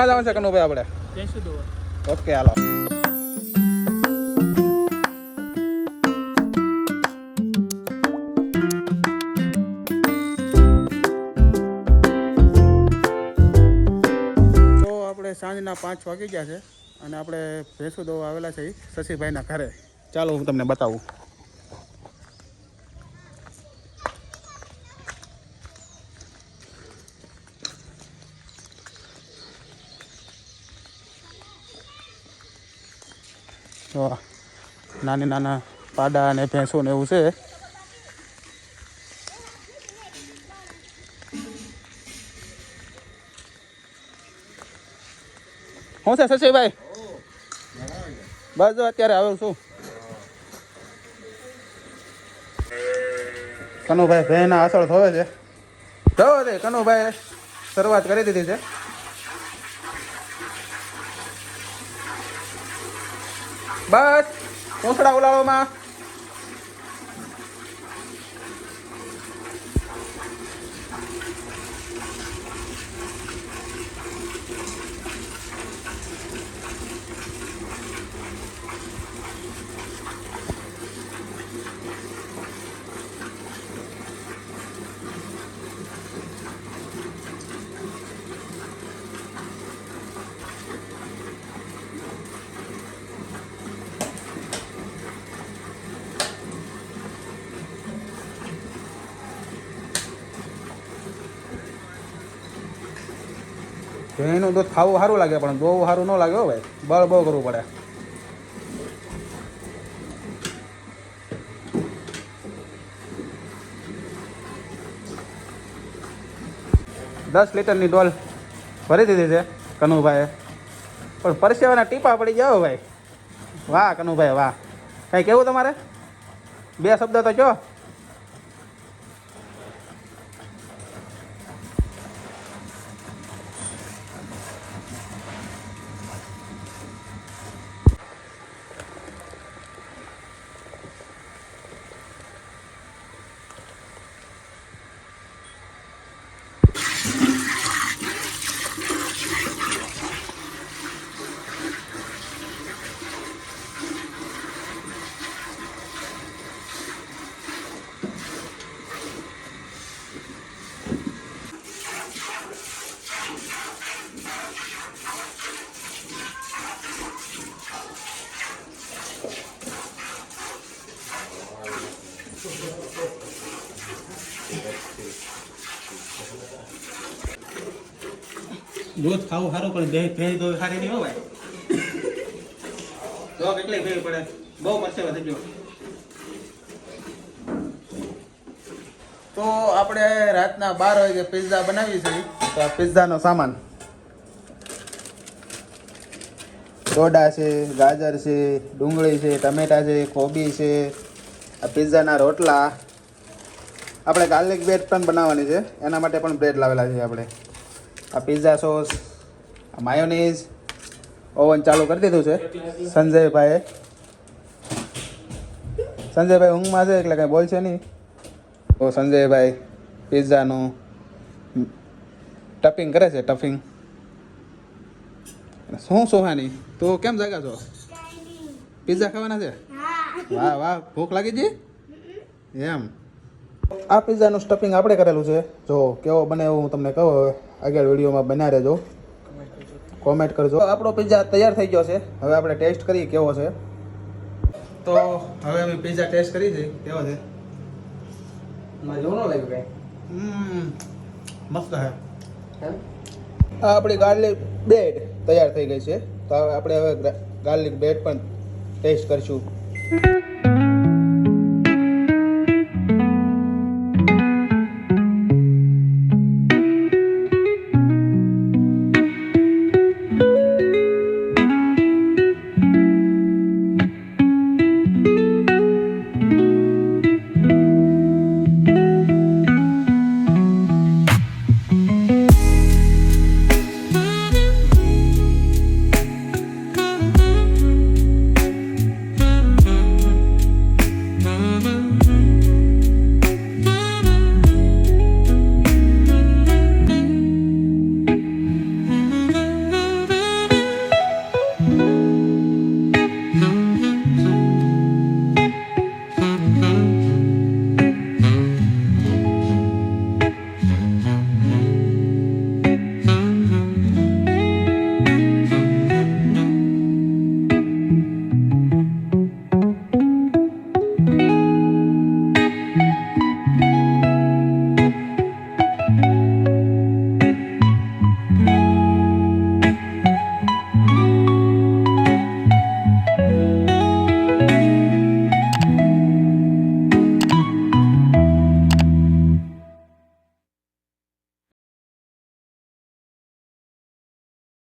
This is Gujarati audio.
જવાનું છે કનુભાઈ આપણે? ઓકે હાલો. તો આપણે સાંજના 5 વાગી ગયા છે અને આપણે ભેંસુ દોવા આવેલા છે શશીભાઈના ઘરે. ચાલો હું તમને બતાવું. તો નાના પાડા અને ભેંસો ને એવું છે. હું છે શશીભાઈ? બસ જો અત્યારે આવ્યો છું. કનુભાઈ ભેંના આસળ ધોવે છે. ધોવે છે કનુભાઈ, શરૂઆત કરી દીધી છે. બસ પૂંછડા ઉલાળોમાં. ભેંનું દૂધ ખાવું સારું લાગે પણ દોવું સારું ન લાગે હો ભાઈ. બળ બહુ કરવું પડે. દસ લીટરની ડોલ ભરી દીધી છે કનુભાઈએ, પણ પરસેવાના ટીપા પડી જાઓ ભાઈ. વાહ કનુભાઈ વાહ. કંઈ કેવું તમારે? 2 શબ્દ તો કહો. દૂધ ખાવું સારું પણ ભેજ દો સારી નહીં હો ભાઈ. તો કેટલી ભેજ પડે, બહુ પરસેવો થઈ ગયો. તો આપણે રાતના 12 વાગે પિઝા બનાવી છે. તો આ પિઝાનો સામાન સોડા છે, ગાજર છે, ડુંગળી છે, ટમેટા છે, કોબી છે, આ પિઝાના રોટલા. આપણે ગાર્લિક બ્રેડ પણ બનાવવાની છે, એના માટે પણ બ્રેડ લાવેલા છે આપણે. આ પિઝા સોસ, આ માયોનીઝ. ઓવન ચાલુ કરી દીધું છે સંજયભાઈએ. સંજયભાઈ ઊંઘમાં છે એટલે કંઈ બોલશે નહીં. તો સંજયભાઈ પિઝાનું ટપિંગ કરે છે. ટફિંગ શું સોહાની? તો કેમ જાગા છો? પિઝા ખાવાના છે? વાહ વાહ. ભૂખ લાગી ગઈ એમ? આ પિઝાનું સ્ટફિંગ આપણે કરેલું છે. જો કેવો બને એવું હું તમને કહું. હવે આગળ વિડીયોમાં બના રહેજો, કોમેન્ટ કરજો. આપણો પિઝા તૈયાર થઈ ગયો છે. હવે આપણે ટેસ્ટ કરીએ કેવો છે. તો હવે અમે પિઝા ટેસ્ટ કરી છે કેવો છે. મસ્ત હે. આ આપણી ગાર્લિક બ્રેડ તૈયાર થઈ ગઈ છે. તો આપણે હવે ગાર્લિક બ્રેડ પણ ટેસ્ટ કરીશું.